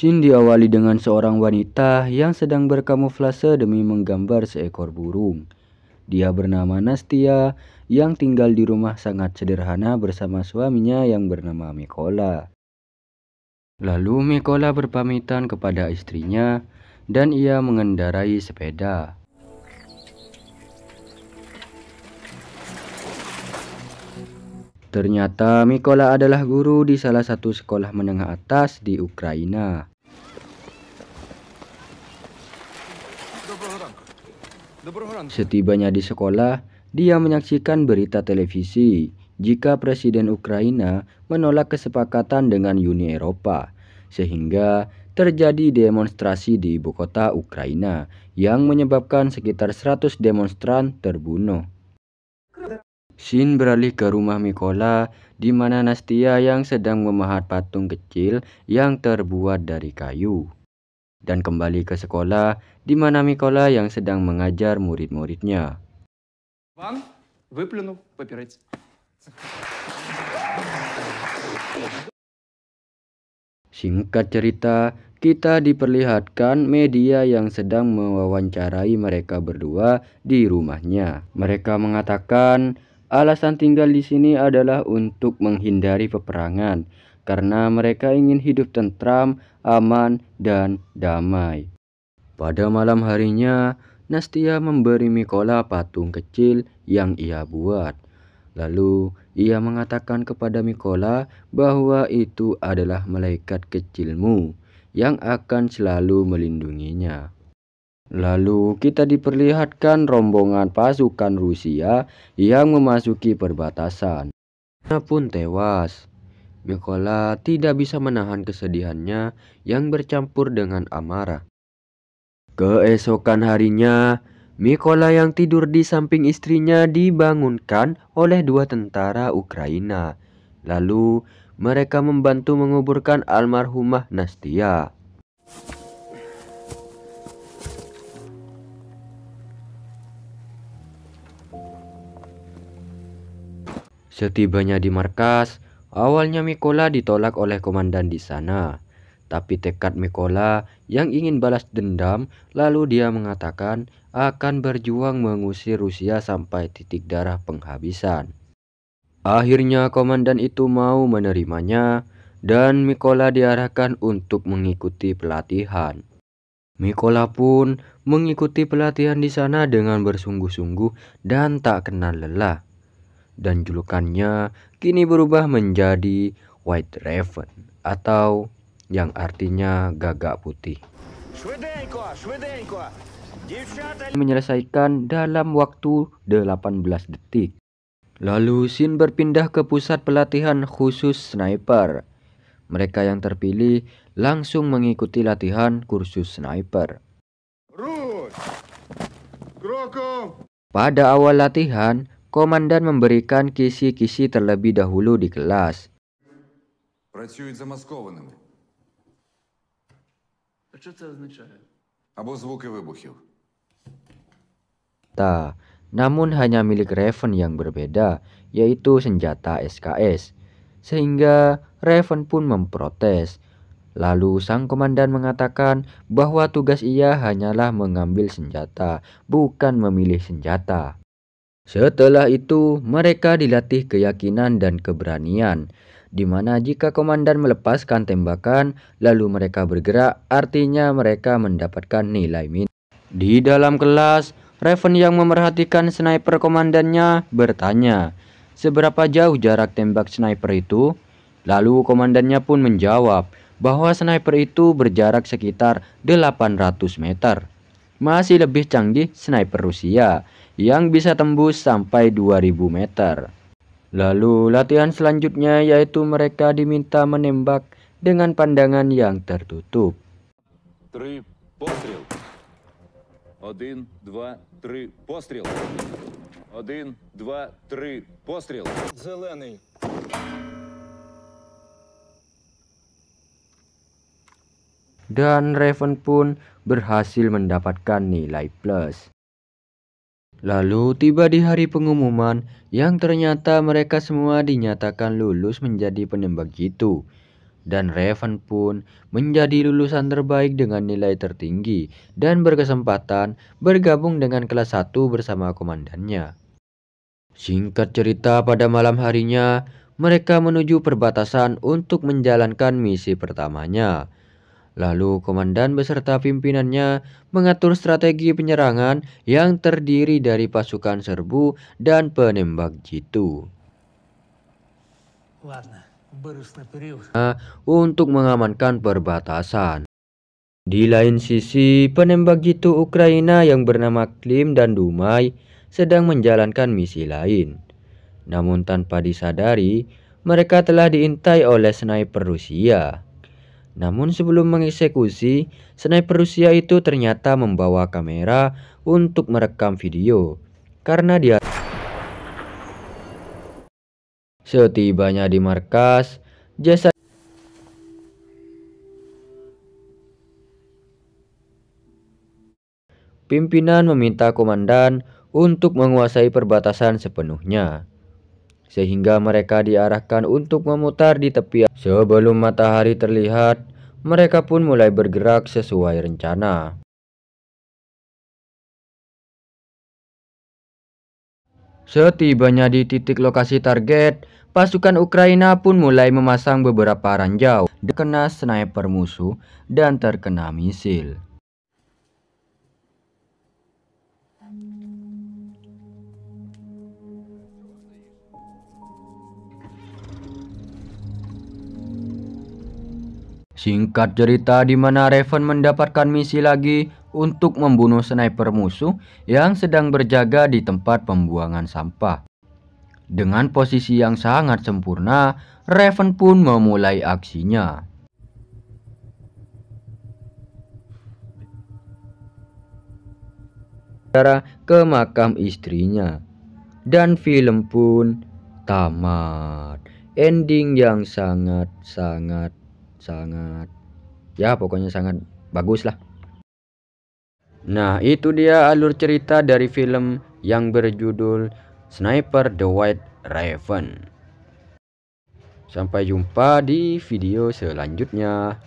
Scene diawali dengan seorang wanita yang sedang berkamuflase demi menggambar seekor burung. Dia bernama Nastia yang tinggal di rumah sangat sederhana bersama suaminya yang bernama Mikola. Lalu Mikola berpamitan kepada istrinya dan ia mengendarai sepeda. Ternyata Mikola adalah guru di salah satu sekolah menengah atas di Ukraina. Setibanya di sekolah, dia menyaksikan berita televisi jika Presiden Ukraina menolak kesepakatan dengan Uni Eropa, sehingga terjadi demonstrasi di ibu kota Ukraina yang menyebabkan sekitar 100 demonstran terbunuh. Scene beralih ke rumah Mikola, di mana Nastia yang sedang memahat patung kecil yang terbuat dari kayu. Dan kembali ke sekolah, di mana Mikola yang sedang mengajar murid-muridnya. Singkat cerita, kita diperlihatkan media yang sedang mewawancarai mereka berdua di rumahnya. Mereka mengatakan alasan tinggal di sini adalah untuk menghindari peperangan, karena mereka ingin hidup tentram, aman, dan damai. Pada malam harinya, Nastia memberi Mikola patung kecil yang ia buat. Lalu, ia mengatakan kepada Mikola bahwa itu adalah malaikat kecilmu yang akan selalu melindunginya. Lalu kita diperlihatkan rombongan pasukan Rusia yang memasuki perbatasan. Dia pun tewas. Mikola tidak bisa menahan kesedihannya yang bercampur dengan amarah. Keesokan harinya, Mikola yang tidur di samping istrinya dibangunkan oleh dua tentara Ukraina. Lalu mereka membantu menguburkan almarhumah Nastia. Setibanya di markas, awalnya Mikola ditolak oleh komandan di sana. Tapi tekad Mikola yang ingin balas dendam, lalu dia mengatakan akan berjuang mengusir Rusia sampai titik darah penghabisan. Akhirnya komandan itu mau menerimanya dan Mikola diarahkan untuk mengikuti pelatihan. Mikola pun mengikuti pelatihan di sana dengan bersungguh-sungguh dan tak kenal lelah. Dan julukannya kini berubah menjadi White Raven atau yang artinya gagak putih. Menyelesaikan dalam waktu 18 detik. Lalu Scene berpindah ke pusat pelatihan khusus sniper. Mereka yang terpilih langsung mengikuti latihan kursus sniper. Pada awal latihan, komandan memberikan kisi-kisi terlebih dahulu di kelas. Працюють замаскованими. Що це означає? Або звуки вибухів. Namun hanya milik Raven yang berbeda, yaitu senjata SKS. Sehingga Raven pun memprotes. Lalu sang komandan mengatakan bahwa tugas ia hanyalah mengambil senjata, bukan memilih senjata. Setelah itu, mereka dilatih keyakinan dan keberanian, di mana jika komandan melepaskan tembakan, lalu mereka bergerak, artinya mereka mendapatkan nilai minus. Di dalam kelas, Raven yang memerhatikan sniper komandannya bertanya, seberapa jauh jarak tembak sniper itu? Lalu komandannya pun menjawab bahwa sniper itu berjarak sekitar 800 meter. Masih lebih canggih sniper Rusia yang bisa tembus sampai 2000 meter. Lalu latihan selanjutnya yaitu mereka diminta menembak dengan pandangan yang tertutup. 3 постріл. 1, 2, 3 постріл. 1, 2, 3 постріл. Зелений. Dan Raven pun berhasil mendapatkan nilai plus. Lalu tiba di hari pengumuman yang ternyata mereka semua dinyatakan lulus menjadi penembak jitu. dan Raven pun menjadi lulusan terbaik dengan nilai tertinggi dan berkesempatan bergabung dengan kelas 1 bersama komandannya. Singkat cerita, pada malam harinya mereka menuju perbatasan untuk menjalankan misi pertamanya. Lalu komandan beserta pimpinannya mengatur strategi penyerangan yang terdiri dari pasukan serbu dan penembak jitu untuk mengamankan perbatasan. Di lain sisi, penembak jitu Ukraina yang bernama Klim dan Dumai sedang menjalankan misi lain. Namun tanpa disadari, mereka telah diintai oleh sniper Rusia. Namun sebelum mengeksekusi, sniper Rusia itu ternyata membawa kamera untuk merekam video. Karena dia setibanya di markas, jasad pimpinan meminta komandan untuk menguasai perbatasan sepenuhnya, sehingga mereka diarahkan untuk memutar di tepi. Sebelum matahari terlihat, mereka pun mulai bergerak sesuai rencana. Setibanya di titik lokasi target, pasukan Ukraina pun mulai memasang beberapa ranjau, terkena sniper musuh dan terkena misil. Singkat cerita, di mana Raven mendapatkan misi lagi untuk membunuh sniper musuh yang sedang berjaga di tempat pembuangan sampah. Dengan posisi yang sangat sempurna, Raven pun memulai aksinya. Ke makam istrinya, dan film pun tamat. Ending yang sangat ya pokoknya sangat bagus lah. Nah, itu dia alur cerita dari film yang berjudul Sniper The White Raven. Sampai jumpa di video selanjutnya.